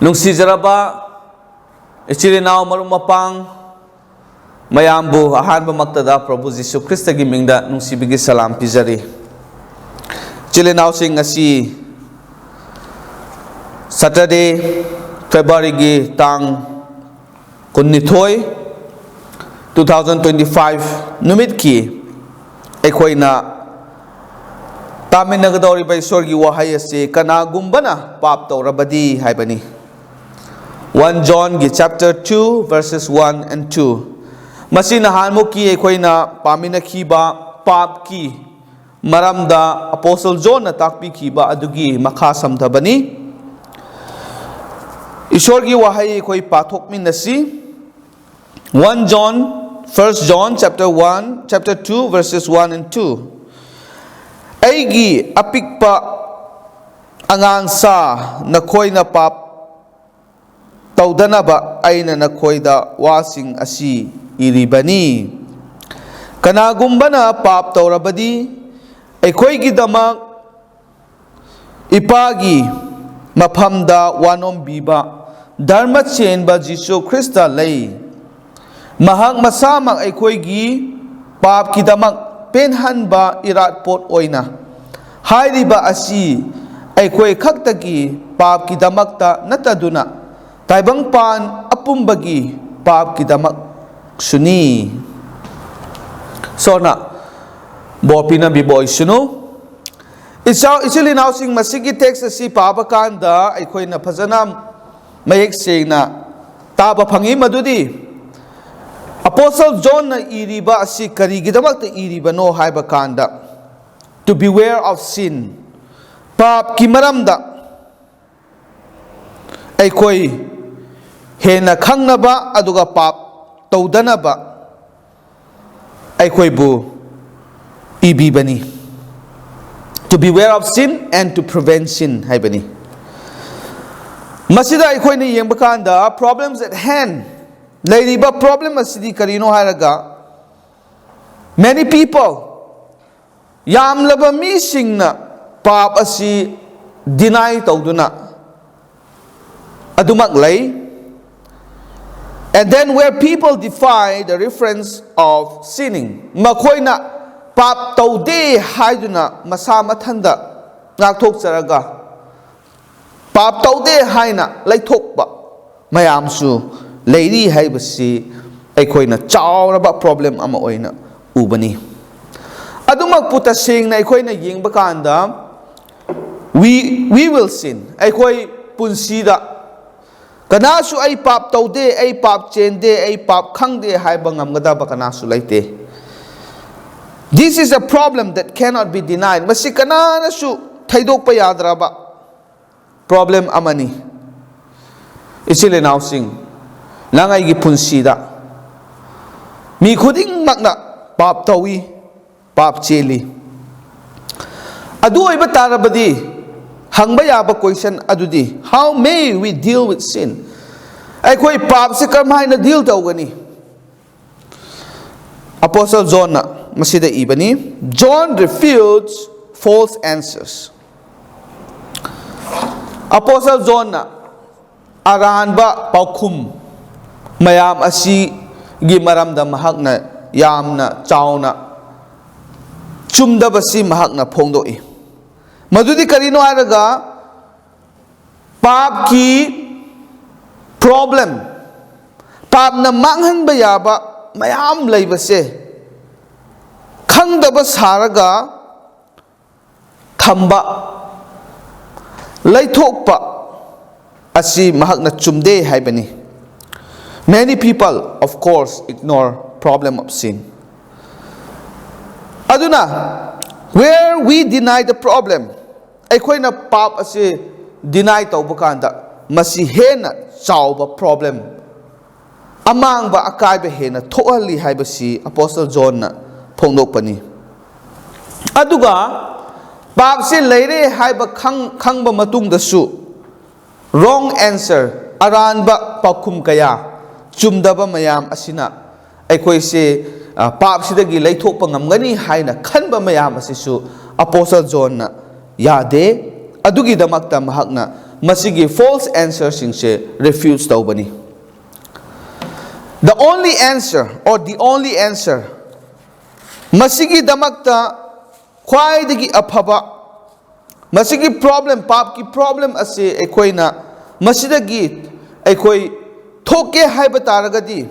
Nungsijaraba ichilinaw marum mapang mayambu ahanba maktada Prabhu Jisu Krista gi mingda nungsibigi salam pijari. Chilinaw sing ngasi Saturday February gi tang kunnithoi 2025 numit ki ekhoina taminagadori bai sorgi wahai ase Kanagumbana Pap Tourabadi haibani. 1 John gi chapter 2 verses 1 and 2. Masina hanmuki ekhoina pamina khiba pap ki maramda Apostle John na takpi khiba adugi makha samthabani. Ishor gi wahai ekhoi pathok minasi 1 John chapter 2 verses 1 and 2. Aigi apikpa angang sa nakhoi na pap taudanaba aina nakhoida wasing asi iribani. Kanagumbana Pap Tourabadi aikhoigi damak ipagi maphamda wanom biba dharma chenba Jisu Krista lay. Mahak masamang aikhoigi pap ki damak penhanba iratpot oina. Hairiba asi aikhoi khaktagi pap ki damakta nataduna taibang pan apumbagi pap ki damak suni. Sona bopina biboy sunu isilinaw sing masigi text asi pabakanda aikhoy na phajana mayek sengna taba phangi madudi Apostle John na iriba asi karigidamak ta iribano haiba kanda to beware of sin pap ki maramda aikhoy hena khangnaba aduga pap taudanaba aikhoibu ibibani. To beware of sin and to prevent sin haibani. Masida aikhoina yengba kanda problems at hand leiriba problem asidi karino hairaga many people yamlaba mi singna pap asi deny tauduna adumak lay. And then where people defy the reference of sinning, makoina pap taude haiduna masa mathanda ngakthok charaga pap taude haina laithokba mayamsu leiri haibasi aikoina chawraba problem ama oina ubani. Adumak puta singna aikoina yengba kanda we will sin aikoi punsida kanasu ay pap taude ay pap chende ay pap khangde haiba ngamgadaba kanasu laite. This is a problem that cannot be denied. Masi kananasu thaidok pa yadraba problem amani. Isile now sing langay gi punsida mi khuding makna pap tawi pap cheli adu ay batarabadi hangba yaba question adudi how may we deal with sin aikoi pap se kamai na deal tawgani. Apostle John na masida ibani John refutes false answers. Apostle John na aranba paukhum mayam asi gi maramda mahakna yamna chawna chumdabasi mahakna phongdoi. Madudi karino haraga pap ki problem pap na manghan bayaba mayam laibase khangdaba saraga thamba laithokpa asi mahakna chumde haibani. Many people of course ignore problem of sin. Aduna where we deny the problem aikhoina pap ase deny tawba kanda masi hena chawba problem amangba akaiba hena thoali haibasi Apostle John na phongdokpani. Aduga pap se leire haiba khangba matungda su wrong answer aranba pakhum kaya chumdaba mayam asina aikhoi se pap sidagi laithokpa ngamgani haina khanba mayam asisu Apostle John na yade adugi damakta mahakna masigi false answer singse refuse taubani. The only answer or the only answer masigi damakta khwaidagi aphaba masigi problem pap ki problem ase ekoina masidagi ekoi thoke haiba taragadi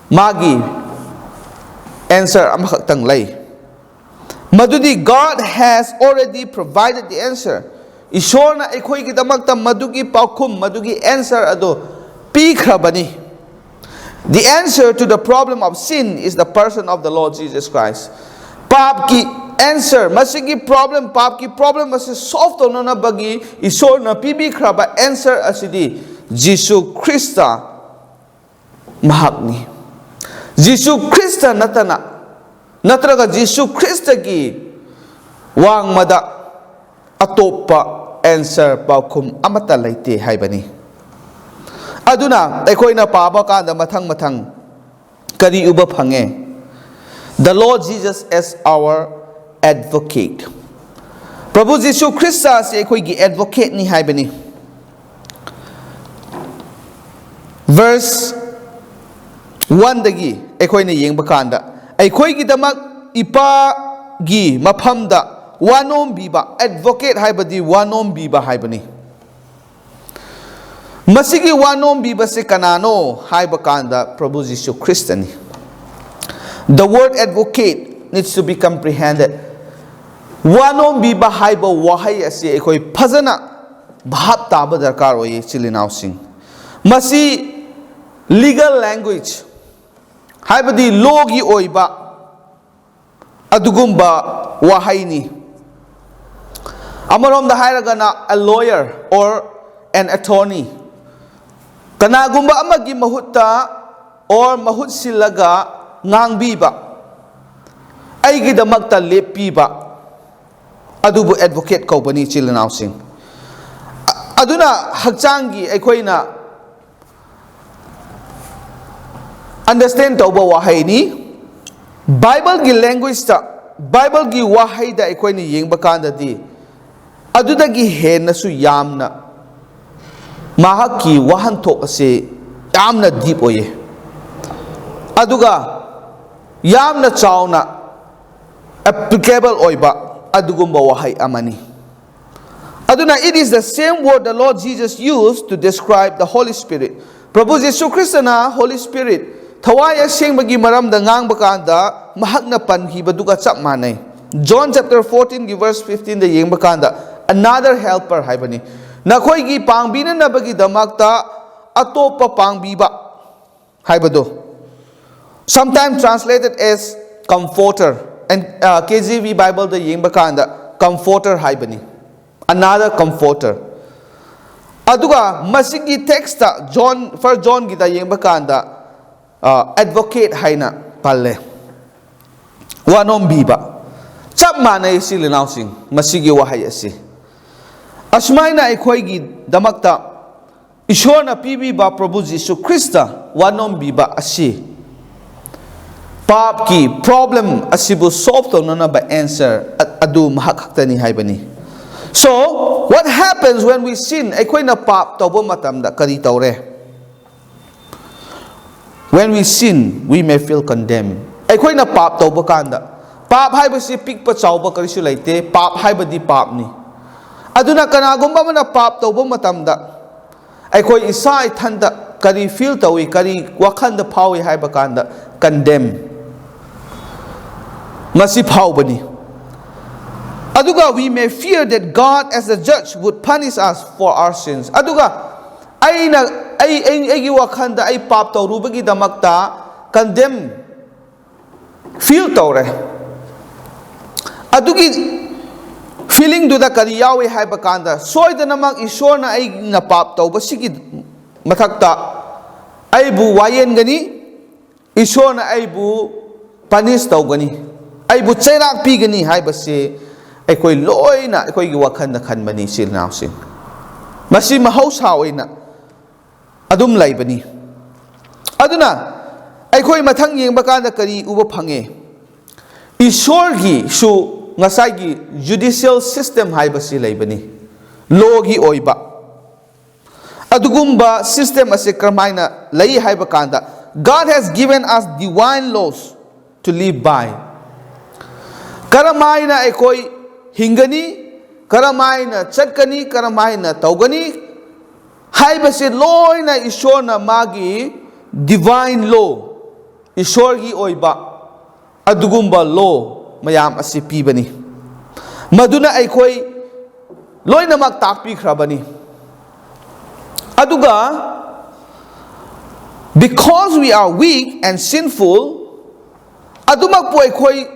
magi answer amakhak lay madudi God has already provided the answer. Ishorna ekoi ki damakta madugi paukhum madugi answer ado pikhrabani. The answer to the problem of sin is the person of the Lord Jesus Christ. Pap ki answer masigi problem pap ki problem as solve to na bagi isor na pibi kraba answer asidi Jesus Christa mahakni. Jesus Christa natraga Jesus Christa ki wang mada atopa answer paukum amata laite haibani. Aduna ekoina paba kanda mathang kari uba phange. The Lord Jesus as our advocate. Prabhu Jesus Christa se ekoi gi advocate ni haibani. Verse 1 dagi ekoina yengba kanda ekoi gi damak ipa gi maphamda wanom biba advocate haibadi wanom biba haibani. Masigi wanom biba se kanano haiba kanda Prabhu Jesus Christani. The word advocate needs to be comprehended. Wanom biba haiba wahai ase ekoi phajana bhab taba darkar oye chilinau sing. Masi legal language haibadi logi oiba adugumba wahai ni. Amarom da hairagana a lawyer or an attorney. Kanagumba amagi mahutta or mahut silaga ngangbiba aigi damakta lepiba adubu advocate ko bani chilinau sing. Aduna hakchangi ekoina understand tauba wahai ni Bible gi language ta Bible gi wahai da ekoina yengba kanda di adudagi henna su yamna mahaki wahanthok ase yamna deep oye aduga yamna chawna applicable oiba adugumba wahai amani. Aduna it is the same word the Lord Jesus used to describe the Holy Spirit. Prabhu Jesus Christ na Holy Spirit thawaya sengbagi maramda ngangba kanda mahakna panhiba duga chap manay. John chapter 14 verse 15 da yengba kanda another helper haibani. Nakoi gi pangbina na bagi damakta atopa pangbiba haibado. Sometimes translated as comforter and KJV Bible the yengba kanda comforter haibani. Another comforter. Aduga masigi text John 1 John gita yengba kanda advocate haina palle. Wanom biba. Chap manay silinaw sing masigi wahai asi. Asmaina ekoi gi damakta ishona pibi ba Prabhu Jesus Christa wanom biba asi pap ki problem asibu solve to nana ba answer adu mahakta ni haibani. So what happens when we sin ekoi na pap tawbo matamda kari tawre. When we sin we may feel condemned. Ekoi na pap tawbo kanda pap haiba si pikpa chawba karisu laite pap haiba di pap ni. Aduna Kanagumbana Pap Tourabadi aikoi isa ithanda kari feel tawi kari wakhanda phawi haiba kanda condemn masi phawbani. Aduga we may fear that God as a judge would punish us for our sins. Aduga ai wakhanda ai pap tawrubagi damakta condemn feel tawre. Adugi feeling do da kari yawe haiba kanda soidanamang isor na ay napap tawba sigi mathakta ay bu wayen gani isor na ay bu panis tawgani ay bu chairak pi gani haiba se ay koy loy na ay koy giwakan na kanbani sil na sin masi mahausa oy na adum laibani. Aduna ay koy mathang yengba kanda kari uba phange isor gi su ngasai gi judicial system haiba si laibani. Logi oiba. Adugumba system ase karmaina lai haiba kanda. God has given us divine laws to live by. Karamaina ekoi hingani, karamaina chatkani, karamaina taugani. Haibase loina ishona magi divine law. Ishorgi oiba. Adugumba law mayam ase pibani. Maduna ekoi loina mak takpi krabani. Aduga, because we are weak and sinful, adumak po ekoi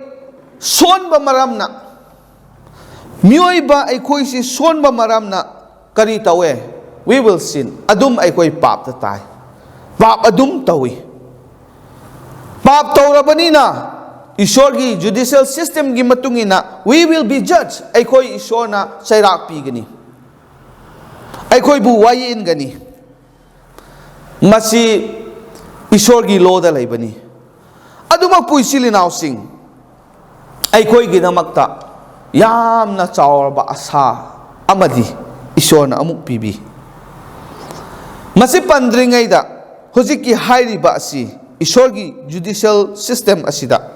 son ba maramna. Mioy ba ekoi si son ba maramna kari tawe. We will sin. Adum ekoi pap tatay. Pap adum tawi. Pap taurabani na. Ishorgi judicial system gi matungina, we will be judged. Ekoi ishona sayrak pigani. Ekoi buwayin gani. Masi ishorgi loda laibani. Aduma pui silinaw sing. Ekoi ginamakta yam na chawrba asa amadi ishona amuk pibi. Masi pandringay da hujiki hairi ba asi ishorgi judicial system asida.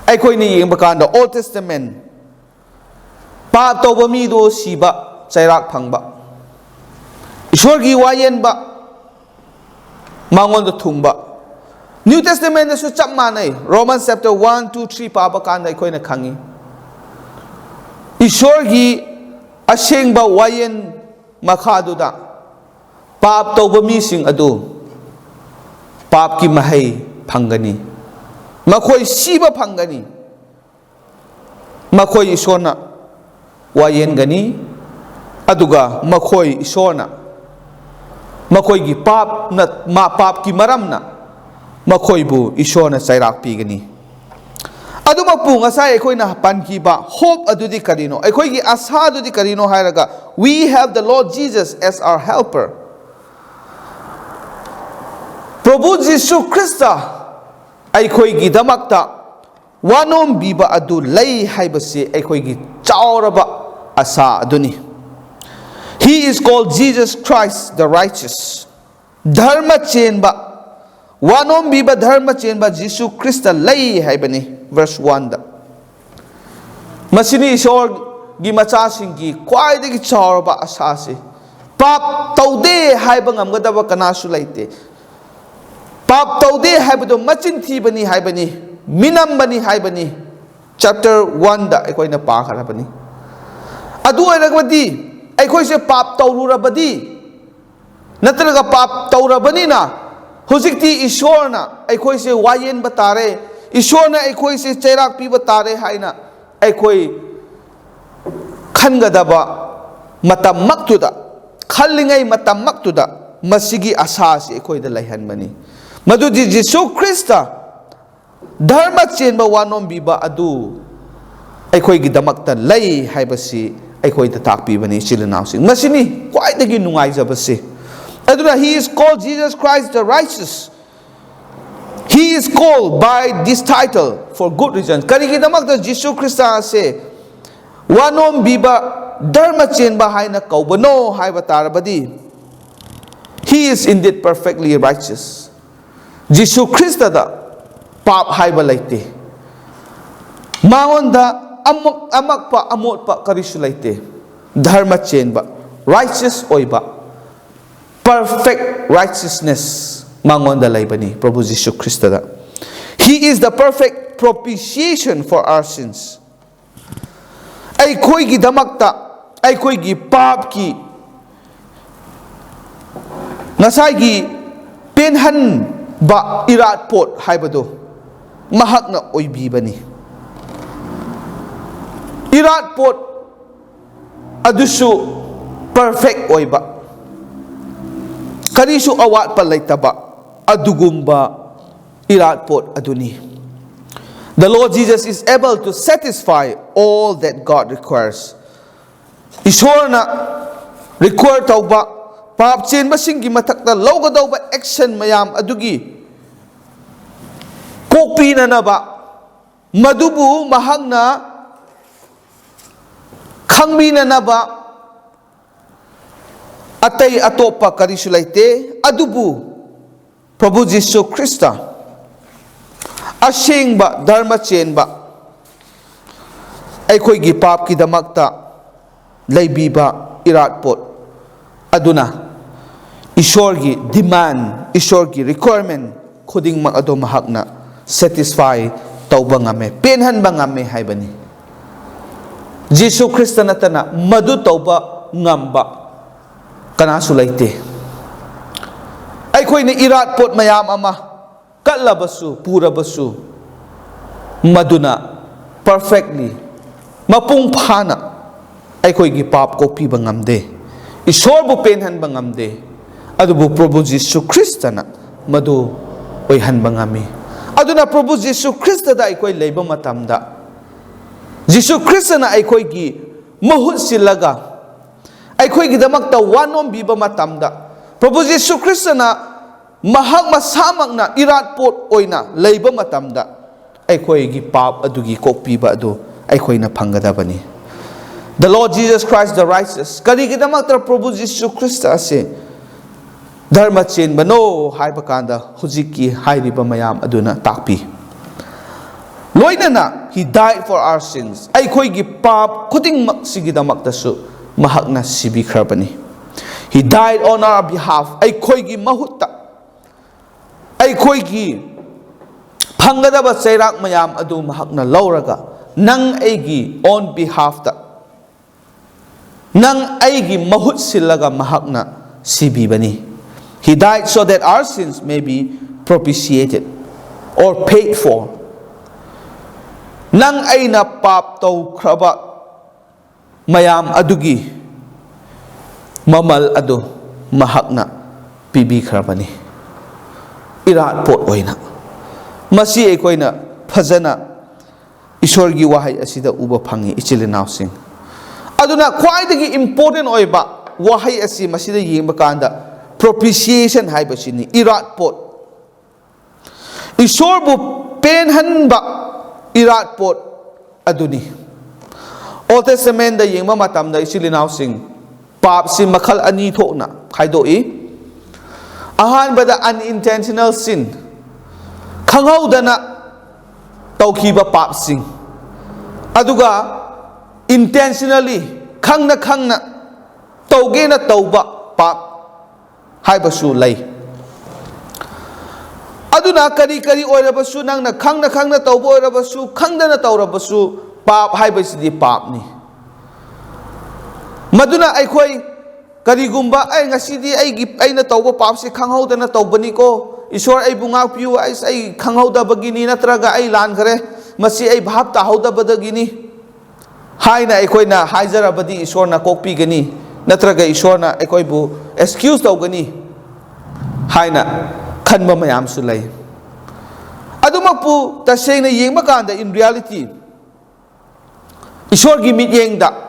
Ekoi ni yeng bakanda Old Testament pa tawba mi do siba sayrak phangba. Ishorgi wayen ba mangon do thungba. New Testament na su chap manay Romans chapter 1, 2, 3 pa bakanda ekoi na khangi. Ishorgi aseng ba wayen makhadu da pap tawba mi sing adu pap ki mahay phangani. Makoy siba phangani. Makoy isona wayen gani. Aduga makoy isona makoy gi pap na ma pap ki maram na makoy bu isona sayrak pi gani. Adu mapu ngasay ekoi na pan ki ba hope adu di karino. Ekoi gi asa adu di karino hairaga. We have the Lord Jesus as our helper. Prabhu Jisu Krista Ekoi gi damakta wanom biba adu lay haibase ekoi gi chawraba asa aduni. He is called Jesus Christ the righteous. Dharma chenba wanom biba dharma chenba Jisu Krista lay haibani. Verse 1 da. Masini ishor gi macha singgi kwai de gi chawraba asa se. Pap taude haiba ngamgadaba kanasu laite. Pap taude haibado machin thibani haibani minambani haibani chapter 1 da ekoi na pa kharabani. Adu oiragwadi ekoi se pap taururabadi natraga pap taurabani na hujikti ishorna ekoi se wayen batare ishorna ekoi se chairak pi batare haina ekoi khangadaba matam maktuda khallingai matam maktuda masigi asa se ekoi da laihanbani. Madudi Jisu Krista dharma chenba wanom biba adu ekoi gi damakta lay haibasi ekoi da takpi bani silinaw sing masini kwai dagi nungai jabasi. Aduna he is called Jesus Christ the righteous. He is called by this title for good reasons. Kari gi damakta Jisu Krista se wanom biba dharma chenba haina kaubano haiba tarabadi. He is indeed perfectly righteous. Jisu Krista da pap haiba laite. Mangon da amak pa amot pa karisu laite. Dharma chenba righteous oiba. Perfect righteousness mangon da laibani Prabhu Jisu Krista da. He is the perfect propitiation for our sins. Ay koi gi damakta ay koi gi pap ki nasai gi penhan ba irat pot haibado mahak na oibi bani. Irat pot adusu perfect oiba. Karisu awat palaitaba adugumba irat pot aduni. The Lord Jesus is able to satisfy all that God requires. Ishorna require tauba pap chen masing gi matakta lawgadaw ba action mayam adugi kopi na ba madubu mahang na khangbi na ba Atay atopa karisu laite adubu Prabhu Jisu Krista asengba dharma chenba akhoi gi pap ki damakta leibiba iratpot aduna Ishor gi demand Ishor gi requirement khuding mak ado mahakna satisfy tauba ngame penhan ba ngame haibani Jisu Krista natana madu tauba ngamba kanasu laite akhoi ni irat pot mayam ama kalabasu purabasu maduna perfectly mapung phana akhoi gi pap ko pi bangamde Ishor bu penhan bangamde adubu Prabhu Jisu Krista na madu oihan bangami aduna Prabhu Jisu Krista da akhoi leiba matamda Jisu Krista na akhoi gi mahut silaga akhoi gi damakta wanom biba matamda Prabhu Jisu Krista na mahak masamak na irat pot oina leiba matamda akhoi gi pap adugi kokpiba adu akhoi na phangadabani The Lord Jesus Christ the righteous kari gi damakta Prabhu Jisu Krista ase dharma chen bano haiba kanda hujiki hairiba mayam aduna takpi loinana he died for our sins akhoi gi pap khuting mak sigi damakta su mahakna sibi khrabani He died on our behalf. Akhoi gi mahutta. Akhoi gi phangadaba sairak mayam adu mahakna lauraga nang aigi on behalf ta. Nang aigi mahut silaga mahakna sibi bani. He died so that our sins may be propitiated or paid for. Nang ay na pap tau kraba mayam adugi mamal ado mahakna pibi khrabani irat pot oina masi ekoina phajana Ishor gi wahai asida uba phangi ichilinaw sing aduna khwaidagi important oiba wahai asi masida yengba kanda propitiation haiba sini irat pot Ishor bu penhanba irat pot aduni Old Testament da yengba matamda ichilinaw sing Pap si makhal ani thokna khaidoi ahan bada unintentional sin khanghaudana tawkhiba pap sing aduga intentionally khangna tawgena tawba pap haibasu lay aduna kari oirabasu nangna khangna tawba oirabasu khangdana tawrabasu pap haibasidi pap ni Maduna akhoi karigumba ay ngasidi aina tawba papsi khanghaudana tawbani ko Ishor ay bungak piu ay khanghauda bagini natraga ay lan khare masi ay bhap ta hauda badagini haina akhoi na haijara badi Ishor na kokpi gani natraga Ishor na akhoi bu excuse tawgani haina khanba mayam su lay adumakpu tasena yengba kanda in reality Ishor gi mityengda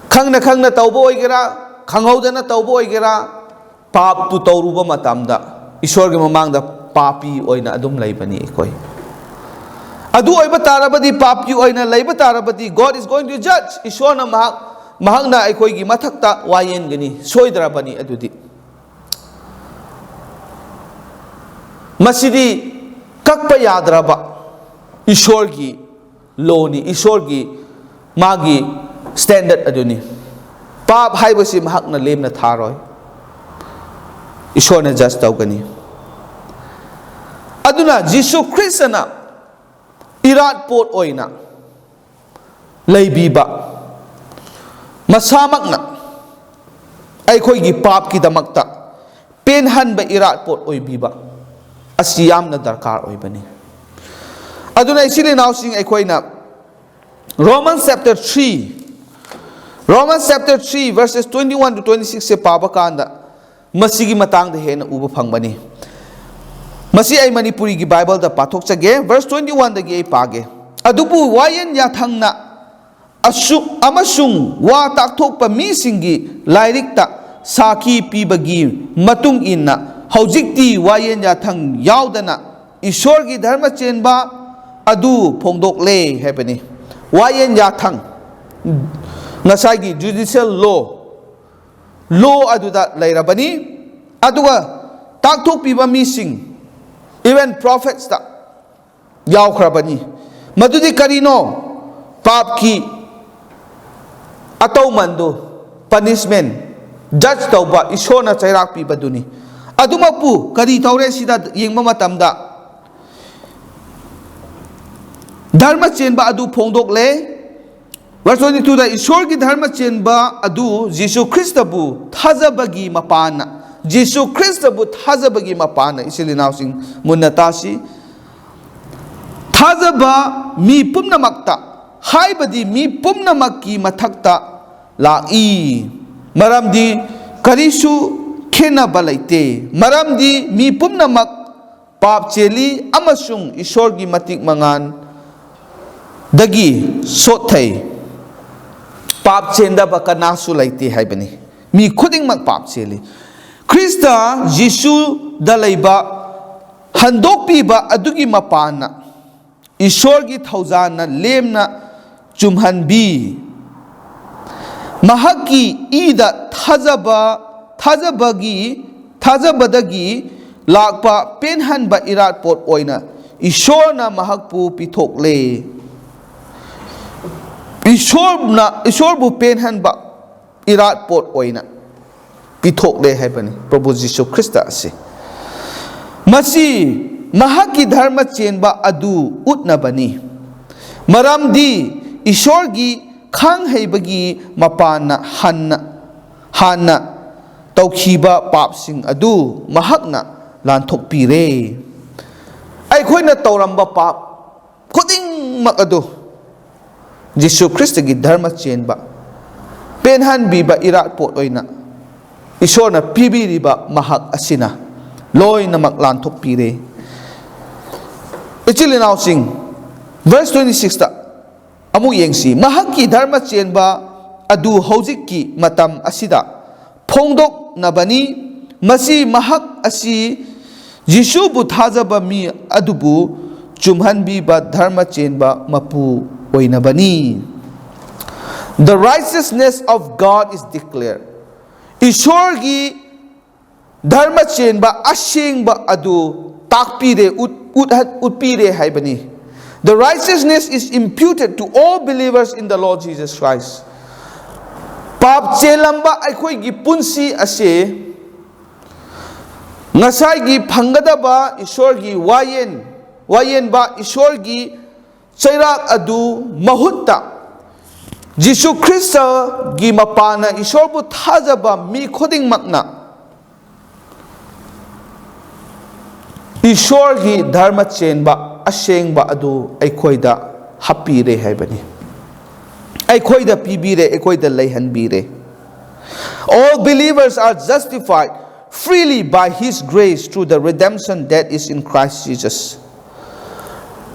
khangna tawbo oigera khanghaudana tawbo oigera pap tu tawruba matamda Ishor gi mamangda papi oina adum laibani ekoi adu oiba tarabadi papi oina laiba tarabadi God is going to judge Ishor na mahakna ekoi gi mathakta wayen gani soidrabani adudi masidi kakpa yadraba Ishor gi loni Ishor gi magi standard aduni pap haibasi mahakna lemna tharoi Ishor na judge tawgani aduna Jisu Krista na irat pot oina leibiba masamakna akhoi gi pap ki damakta penhan ba irat pot oibiba asiyam na darkar oibani aduna isili now sing akhoi na Romans chapter 3 verses 21 to 26 se paba kanda masigi matang da hena uba phangbani masi ay Manipuri gi Bible da pathok chage verse 21 da gi ay page adubu wayen ya thangna amasung wa takthok pa mi singi lairik ta saki pibagi matung inna haujikti wayen ya thang yaudana Ishor gi dharma chenba adu phongdok le hebani wayen ya thang ngasagi judicial law law aduda lairabani aduga takthok piba mising even prophets da yaukhrabani madudi karino pap ki atau mando punishment judge tauba isona chairak piba duni adumapu kari taure sida yengma matamda dharma chenba adu phongdok le verse 22 da ishor ki dharma chenba adu Jesus Christabu thazabagi mapana Jesus Christabu thazabagi mapana isili nausing munatasi thazaba mi pumnamakta haibadi mi pumnamakki mathakta lai maramdi karisu khena balaite maramdi mi pumnamak pap cheli amasung ishor gi matik mangan dagi sothai pap chenda ba kanasu laite haibani mi khuding mak pap cheli Krista Jisu dalaiba handok piba adugi mapana ishor gi thauzana lemna chumhanbi mahaki ida thazabadagi lakpa penhanba irat pot oina ishorna mahakpu pitokle ishorbu penhanba irat pot oina pitokle haibani Prabhu Jisu Krista ase masi mahaki dharma chenba adu utnabani maramdi ishorgi khang haibagi mapana hanna tawkhiba papsing adu mahakna lanthok pire ai khoina tawramba pap khuding mak adu Jisu Krista gi dharma chenba penhan biba irat pot oina ishorna pibiriba mahak asina loina mak lanthok pire ichili now sing verse 26 ta amu yengsi mahaki dharma chenba adu hojikki matam asida phongdok nabani masi mahak asi Jisu bu thazaba mi adubu chumhanbi ba dharma chenba mapu oinabani the righteousness of God is declared ishorgi dharma chenba ashengba adu takpire utpire haibani the righteousness is imputed to all believers in the Lord Jesus Christ pap chelamba aikhoi gi punsi ase ngasai gi phangadaba ishorgi wayen ba ishorgi chairak adu mahutta Jisu Krista gi mapana ishorbu thazaba mi khoding makna ishorgi dharma chenba ashengba adu aikhoida hapire haibani aikhoida pibire aikhoida leihanbire all believers are justified freely by his grace through the redemption that is in Christ Jesus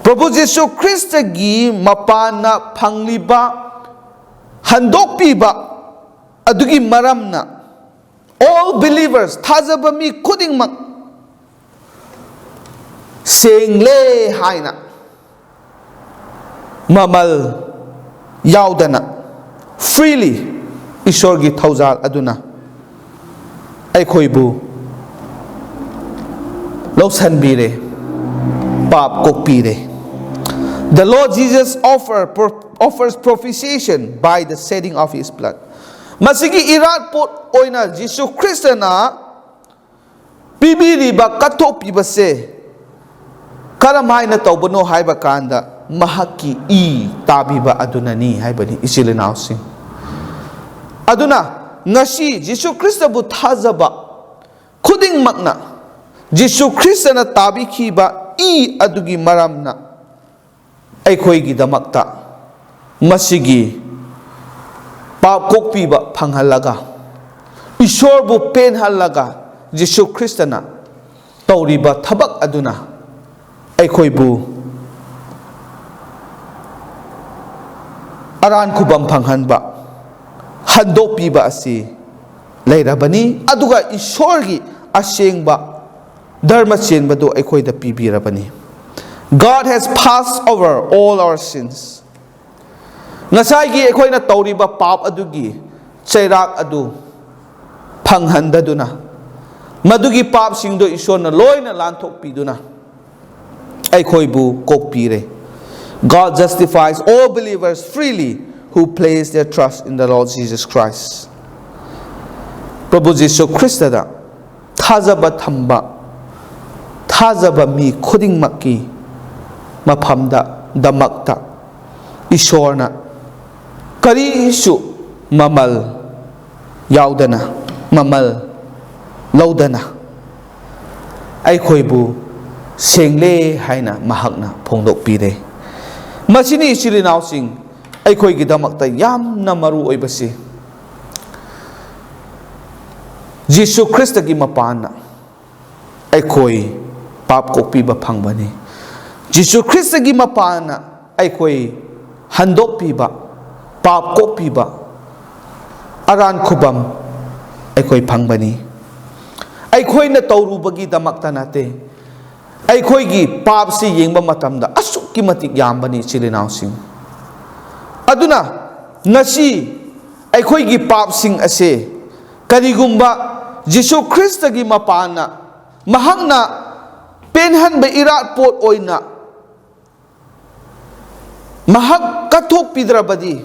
Prabhu Jisu Krista gi mapana phangliba handok piba adugi maramna all believers thazaba mi khuding mak sengle haina mamal yaudana freely ishorgi thauzal aduna aikhoibu lausanbire pap kokpire the Lord Jesus offers propitiation by the shedding of his blood masigi irat pot oina Jisu Krista na pibiri ba kathok pibase karamaina tawbano haiba kanda mahaki I tabiba adunani haibani isilinaw sing aduna ngasi Jisu Krista bu thazaba khuding makna Jisu Krista na tabi khiba I adugi maramna aikhoi gi damakta masigi pap kokpiba phanghalaga ishor bu penhalaga Jisu Krista na tawriba thabak aduna aikhoi bu aran khubam phanghanba handok piba asi leirabani aduga ishorgi ashengba dharma chenbadu aikhoida pibirabani God has passed over all our sins ngasai gi aikhoina tawriba pap adugi chairak adu ꯐꯪꯍꯟꯗꯗꯨꯅ ꯃꯗꯨꯒꯤ ꯄꯥꯞꯁꯤꯡꯗꯣ ꯏꯁꯣꯔꯅ ꯂꯣꯏꯅ ꯂꯥꯟꯊꯣꯛꯄꯤꯗꯨꯅ ꯑꯩꯈꯣꯏꯕꯨ ꯀꯣꯛꯄꯤꯔꯦ. God justifies all believers freely who place their trust in the Lord Jesus Christ. Prabhu Jisu Kristada thazaba thamba thazaba mi khudingmakki mafamda damakta Ishorna karisu mamal yaudana mamal laudana ꯑꯩꯈꯣꯏꯕꯨ ꯁꯦꯡꯂꯦ ꯍꯥꯏꯅ ꯃꯍꯥꯛꯅ ꯐꯣꯡꯗꯣꯛꯄꯤꯔꯦ. ꯃꯁꯤꯅꯤ ꯏꯆꯤꯜ ꯏꯅꯥꯎꯁꯤꯡ ꯑꯩꯈꯣꯏꯒꯤꯗꯃꯛꯇ ꯌꯥꯝꯅ ꯃꯔꯨ ꯑꯣꯏꯕꯁꯤ. ꯖꯤꯁꯨ ꯈ꯭ꯔꯤꯁꯇꯒꯤ ꯃꯄꯥꯟꯅ ꯑꯩꯈꯣꯏ ꯄꯥꯞ ꯀꯣꯛꯄꯤꯕ ꯐꯪꯕꯅꯤ. ꯖꯤꯁꯨ ꯈ꯭ꯔꯤꯁꯇꯒꯤ ꯃꯄꯥꯟꯅ ꯑꯩꯈꯣꯏ ꯍꯟꯗꯣꯛꯄꯤꯕ ꯄꯥꯞ ꯀꯣꯛꯄꯤꯕ ꯑꯔꯥꯟ ꯈꯨꯕꯝ ꯑꯩꯈꯣꯏ ꯐꯪꯕꯅꯤ. ꯑꯩꯈꯣꯏꯅ ꯇꯧꯔꯨꯕꯒꯤꯗꯃꯛꯇ ꯅꯠꯇꯦ. ꯑꯩꯈꯣꯏꯒꯤ ꯄꯥꯞꯁꯤ ꯌꯦꯡꯕ ꯃꯇꯝꯗ ꯑꯁꯨꯛꯀꯤ ꯃꯇꯤꯛ ꯌꯥꯝꯕꯅꯤ ꯏꯆꯤꯜ ꯏꯅꯥꯎꯁꯤꯡ. ꯑꯗꯨꯅ ꯉꯁꯤ ꯑꯩꯈꯣꯏꯒꯤ ꯄꯥꯞꯁꯤꯡ ꯑꯁꯦ ꯀꯔꯤꯒꯨꯝꯕ ꯖꯤꯁꯨ ꯈ꯭ꯔꯤꯁꯇꯒꯤ ꯃꯄꯥꯟꯅ ꯃꯍꯥꯛꯅ ꯄꯦꯟꯍꯟꯕ ꯏꯔꯥꯠꯄꯣꯠ ꯑꯣꯏꯅ ꯃꯍꯥꯛ ꯀꯠꯊꯣꯛꯄꯤꯗ꯭ꯔꯕꯗꯤ,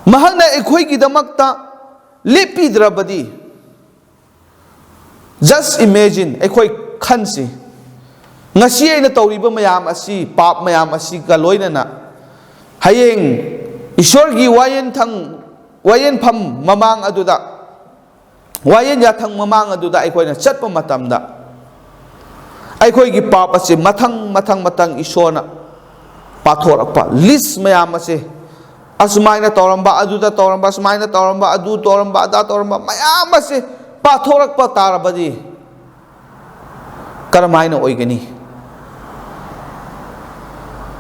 ꯃꯍꯥꯛꯅ ꯑꯩꯈꯣꯏꯒꯤꯗꯃꯛꯇ ꯂꯦꯞꯄꯤꯗ꯭ꯔꯕꯗꯤ, just imagine ꯑꯩꯈꯣꯏ ꯈꯟꯁꯤ ꯉꯁꯤ ꯑꯩꯅ ꯇꯧꯔꯤꯕ ꯃꯌꯥꯝ ꯑꯁꯤ ꯄꯥꯞ ꯃꯌꯥꯝ ꯑꯁꯤꯒ ꯂꯣꯏꯅꯅ ꯍꯌꯦꯡ ꯏꯁꯣꯔꯒꯤ ꯋꯥꯌꯦꯟꯐꯝ ꯃꯃꯥꯡ ꯑꯗꯨꯗ ꯋꯥꯌꯦꯟ ꯌꯥꯊꯪ ꯃꯃꯥꯡ ꯑꯗꯨꯗ ꯑꯩꯈꯣꯏꯅ ꯆꯠꯄ ꯃꯇꯝꯗ ꯑꯩꯈꯣꯏꯒꯤ ꯄꯥꯞ ꯑꯁꯤ ꯃꯊꯪ ꯏꯁꯣꯔꯅ ꯄꯥꯊꯣꯔꯛꯄ ꯂꯤꯁ ꯃꯌꯥꯝ ꯑꯁꯤ ꯑꯁꯨꯃꯥꯏꯅ ꯇꯧꯔꯝꯕ, ꯑꯗꯨꯗ ꯇꯧꯔꯝꯕ, ꯑꯁꯨꯃꯥꯏꯅ ꯇꯧꯔꯝꯕ, ꯑꯗꯨ ꯇꯧꯔꯝꯕ, ꯑꯗꯥ ꯇꯧꯔꯝꯕ ꯃꯌꯥꯝ ꯑꯁꯤ ꯄꯥꯊꯣꯔꯛꯄ ꯇꯥꯔꯕꯗꯤ ꯀꯔꯝꯍꯥꯏꯅ ꯑꯣꯏꯒꯅꯤ?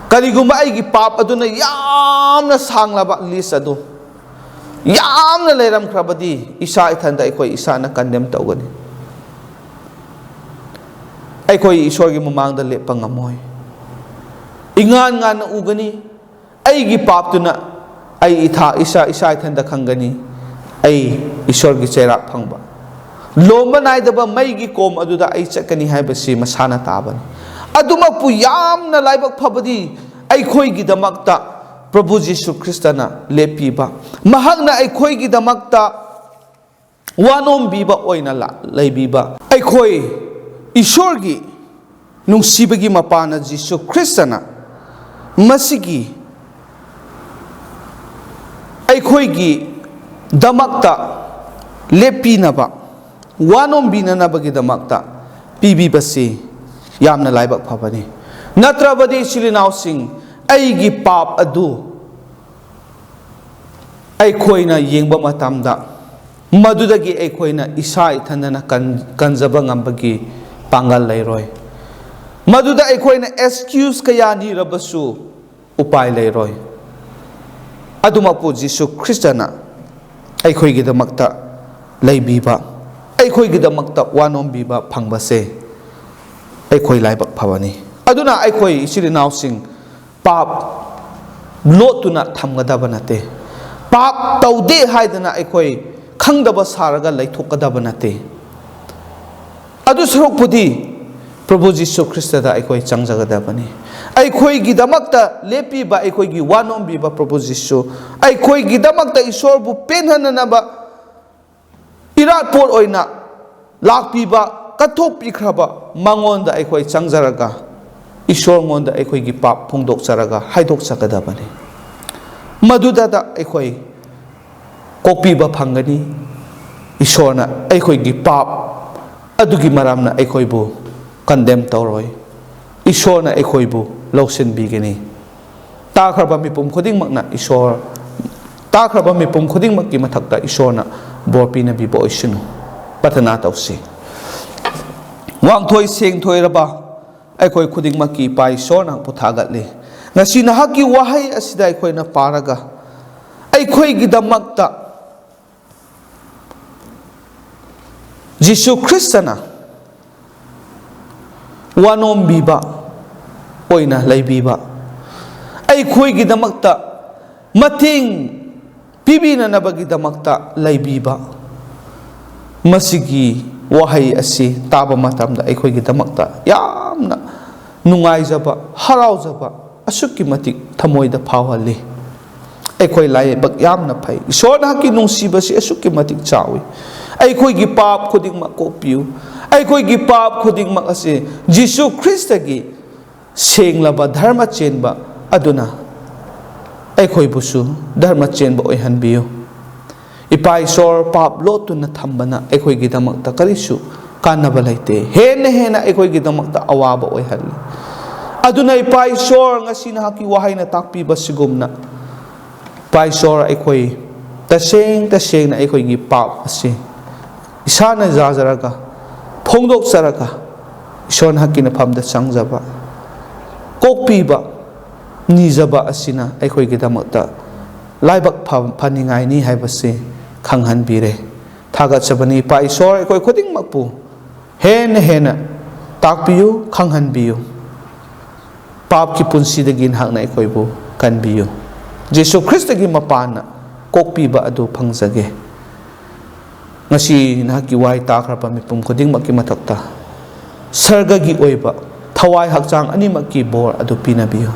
ꯀꯔꯤꯒꯨꯝꯕ ꯑꯩꯒꯤ ꯄꯥꯞ ꯑꯗꯨꯅ ꯌꯥꯝꯅ ꯁꯥꯡꯂꯕ ꯂꯤꯁ ꯑꯗꯨ ꯌꯥꯝꯅ ꯂꯩꯔꯝꯈ꯭ꯔꯕꯗꯤ ꯏꯁꯥ ꯏꯊꯟꯗ ꯑꯩꯈꯣꯏ ꯏꯁꯥꯅ ꯀꯟꯗꯦꯝ ꯇꯧꯒꯅꯤ. ꯑꯩꯈꯣꯏ ꯏꯁꯣꯔꯒꯤ ꯃꯃꯥꯡꯗ ꯂꯦꯞꯄ ꯉꯝꯃꯣꯏ. ꯏꯉꯥꯟ ꯉꯥꯟꯅ ꯎꯒꯅꯤ. ꯑꯩꯒꯤ ꯄꯥꯞꯇꯨꯅ ꯑꯩ ꯏꯁꯥ ꯏꯊꯟꯗ ꯈꯪꯒꯅꯤ. ꯑꯩ ꯏꯁꯣꯔꯒꯤ ꯆꯩꯔꯥꯛ ꯐꯪꯕ ꯂꯣꯝꯕ ꯅꯥꯏꯗꯕ ꯃꯩꯒꯤ ꯀꯣꯝ ꯑꯗꯨꯗ ꯑꯩ ꯆꯠꯀꯅꯤ ꯍꯥꯏꯕꯁꯤ ꯃꯁꯥꯅ ꯇꯥꯕꯅꯤ. ꯑꯗꯨꯃꯛꯄꯨ ꯌꯥꯝꯅ ꯂꯥꯏꯕꯛ ꯐꯕꯗꯤ ꯑꯩꯈꯣꯏꯒꯤꯗꯃꯛꯇ ꯄ꯭ꯔꯚꯨ ꯖꯤꯁꯨ ꯈ꯭ꯔꯤꯁꯇꯅ ꯂꯦꯞꯄꯤꯕ, ꯃꯍꯥꯛꯅ ꯑꯩꯈꯣꯏꯒꯤꯗꯃꯛꯇ ꯋꯥꯅꯣꯝꯕꯤꯕ ꯑꯣꯏꯅ ꯂꯩꯕꯤꯕ, ꯑꯩꯈꯣꯏ ꯏꯁꯣꯔꯒꯤ ꯅꯨꯡꯁꯤꯕꯒꯤ ꯃꯄꯥꯟꯅ ꯖꯤꯁꯨ ꯈ꯭ꯔꯤꯁꯇꯅ ꯃꯁꯤꯒꯤ ꯑꯩꯈꯣꯏꯒꯤꯗꯃꯛꯇ ꯂꯦꯞꯄꯤꯅꯕ ꯋꯥꯅꯣꯝꯕꯤꯅꯅꯕꯒꯤꯗꯃꯛꯇ ꯄꯤꯕꯤꯕꯁꯤ ꯌꯥꯝꯅ ꯂꯥꯏꯕꯛ ꯐꯕꯅꯤ. ꯅꯠꯇ꯭ꯔꯕꯗꯤ ꯏꯆꯤꯜ ꯏꯅꯥꯎꯁꯤꯡ ꯑꯩꯒꯤ ꯄꯥꯞ ꯑꯗꯨ ꯑꯩꯈꯣꯏꯅ ꯌꯦꯡꯕ ꯃꯇꯝꯗ ꯃꯗꯨꯗꯒꯤ ꯑꯩꯈꯣꯏꯅ ꯏꯁꯥ ꯏꯊꯟꯗꯅ ꯀꯟꯖꯕ ꯉꯝꯕꯒꯤ ꯄꯥꯡꯒꯜ ꯂꯩꯔꯣꯏ. ꯃꯗꯨꯗ ꯑꯩꯈꯣꯏꯅ ꯑꯦꯛꯁꯀ꯭ꯌꯨꯁ ꯀꯌꯥ ꯅꯤꯔꯕꯁꯨ ꯎꯄꯥꯏ ꯂꯩꯔꯣꯏ. ꯑꯗꯨꯃꯛꯄꯨ ꯖꯤꯁꯨ ꯈ꯭ꯔꯤꯁꯇꯅ ꯑꯩꯈꯣꯏꯒꯤꯗꯃꯛꯇ ꯂꯩꯕꯤꯕ, ꯑꯩꯈꯣꯏꯒꯤꯗꯃꯛꯇ ꯋꯥꯅꯣꯝꯕꯤꯕ ꯐꯪꯕꯁꯦ ꯑꯩꯈꯣই ꯂꯥꯏꯕꯛ ꯐꯕꯅꯤ. ꯑꯗꯨꯅ ꯑꯩꯈꯣꯏ ꯏꯆꯤꯜ ꯏꯅꯥꯎꯁꯤꯡ ꯄꯥꯞ ꯂꯣꯠꯇꯨꯅ ꯊꯝꯒꯗꯕ ꯅꯠꯇꯦ. ꯄꯥꯞ ꯇꯧꯗꯦ ꯍꯥꯏꯗꯅ ꯑꯩꯈꯣꯏ ꯈꯪꯗꯕ ꯁꯥꯔꯒ ꯂꯩꯊꯣꯛꯀꯗꯕ ꯅꯠꯇꯦ. ꯑꯗꯨ ꯁꯔꯨꯛꯄꯨꯗꯤ ꯄ꯭ꯔꯚꯨ ꯖꯤꯁꯨ ꯈ꯭ꯔꯤꯁꯇꯗ ꯑꯩꯈꯣꯏ ꯆꯪꯖꯒꯗꯕꯅꯤ. ꯑꯩꯈꯣꯏꯒꯤꯗꯃꯛꯇ ꯂꯦꯞꯄꯤꯕ, ꯑꯩꯈꯣꯏꯒꯤ ꯋꯥꯅꯣꯝꯕꯤꯕ ꯄ꯭ꯔꯚꯨ ꯖꯤꯁꯨ ꯑꯩꯈꯣꯏꯒꯤꯗꯃꯛꯇ ꯏꯁꯣꯔꯕꯨ ꯄꯦꯟꯍꯟꯅꯕ ꯏꯔꯥꯠꯄꯣꯠ ꯑꯣꯏꯅ ꯂꯥꯛꯄꯤꯕ, ꯀꯠꯊꯣꯛꯄꯤꯈ꯭ꯔꯕ ꯃꯉꯣꯟꯗ ꯑꯩꯈꯣꯏ ꯆꯪꯖꯔꯒ ꯏꯁꯣꯔꯉꯣꯟꯗ ꯑꯩꯈꯣꯏꯒꯤ ꯄꯥꯞ ꯐꯣꯡꯗꯣꯛꯆꯔꯒ ꯍꯥꯏꯗꯣꯛꯆꯒꯗꯕꯅꯤ. ꯃꯗꯨꯗ ꯑꯩꯈꯣꯏ ꯀꯣꯛꯄꯤꯕ ꯐꯪꯒꯅꯤ. ꯏꯁꯣꯔꯅ ꯑꯩꯈꯣꯏꯒꯤ ꯄꯥꯞ ꯑꯗꯨꯒꯤ ꯃꯔꯝꯅ ꯑꯩꯈꯣꯏꯕꯨ ꯀꯟꯗꯦꯝ ꯇꯧꯔꯣꯏ. ꯏꯁꯣꯔꯅ ꯑꯩꯈꯣꯏꯕꯨ ꯂꯧꯁꯤꯟꯕꯤꯒꯅꯤ. ꯇꯥꯈ꯭ꯔꯕ ꯃꯤꯄꯨꯝ ꯈꯨꯗꯤꯡꯃꯛꯅ ꯇꯥꯈ꯭ꯔꯕ ꯃꯤꯄꯨꯝ ꯈꯨꯗꯤꯡꯃꯛꯀꯤ ꯃꯊꯛꯇ ꯏꯁꯣꯔꯅ ꯕꯣꯔ ꯄꯤꯅꯕꯤꯕ ꯑꯣꯏꯁꯅꯨ. ꯄ꯭ꯔꯊꯅꯥ ꯇꯧꯁꯤ. ꯋꯥꯡꯊꯣꯏ ꯁꯦꯡꯊꯣꯏꯔꯕ ꯑꯩꯈꯣꯏ ꯈꯨꯗꯤꯡꯃꯛꯀꯤ ꯏꯄꯥ ꯏꯁꯣꯔ ꯅꯍꯥꯛꯄꯨ ꯊꯥꯒꯠꯂꯤ. ꯉꯁꯤ ꯅꯍꯥꯛꯀꯤ ꯋꯥꯍꯩ ꯑꯁꯤꯗ ꯑꯩꯈꯣꯏꯅ ꯄꯥꯔꯒ ꯑꯩꯈꯣꯏꯒꯤꯗꯃꯛꯇ ꯖꯤꯁꯨ ꯈ꯭ꯔꯤꯁꯇꯅ ꯋꯥꯅꯣꯝꯕꯤꯕ ꯑꯣꯏꯅ ꯂꯩꯕꯤꯕ, ꯑꯩꯈꯣꯏꯒꯤꯗꯃꯛꯇ ꯃꯇꯦꯡ ꯄꯤꯕꯤꯅꯅꯕꯒꯤꯗꯃꯛꯇ ꯂꯩꯕꯤꯕ, masigi wahai asi taba matamda aikoigidamakta yamna nungaizaba harauzaba asukki matik thamoida phawali aikoi laibak yamna phai isona haki nungsibasi asukki matik chawi aikoigi pap khudingmak kopiu aikoigi pap khudingmak ase Jisu Christ gi senglaba dharma chenba aduna aikoi busu dharma chenba oihanbiu ipai sor pap lotuna thambana aikoi gidamakta karisu kanaba laite hena aikoi gidamakta awaba oihali aduna ipai sor ngasina haki wahai na takpi basigumna pai sor aikoi taseng na aikoi gi pap ase isana jajaraga phongdok saraka ison haki na phamda sangjaba kokpiba nijaba asina aikoi gidamakta laibak phaningai ni haibase khanghan bire thagat sabani pai sor aikoi khuding makpu hena takpiu khanghan biu pap ki punsi dagin hakna aikoi bu kan biu Jesu Christ gi mapana kokpiba adu phangjage ngasi nahaki wai takrapa mipum khuding makki mathakta sarga gi oiba thawai hakchang ani makki bor adu pinabiu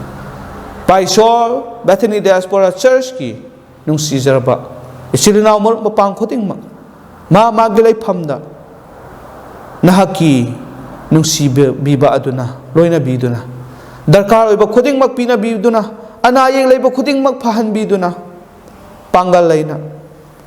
pai sor Bethany Diaspora Church ki nung sizarba isilinaw mo mapang khuding mak magilay phamda nahaki nung biba aduna loina biduna darkar oiba khuding mak pinabiduna anayeng layba khuding mak phahan biduna pangal layna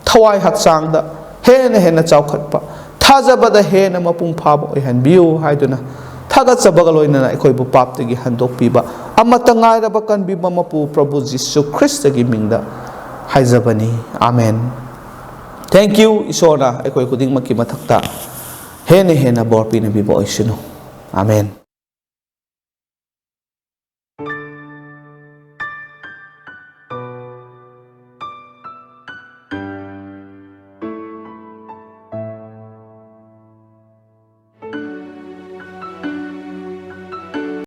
thawai hakchangda hena chawkhatpa thajabada hena mapung phaba oihanbiu haiduna thagat sabaga loina aikoi bu paptagi handokpiba amata ngairaba kanbiba mapu Prabhu Jisu Christ gi mingda haizabani amen. Thank you isona aikoi kuding makki mathakta hena bor pinabiba oisinu amen.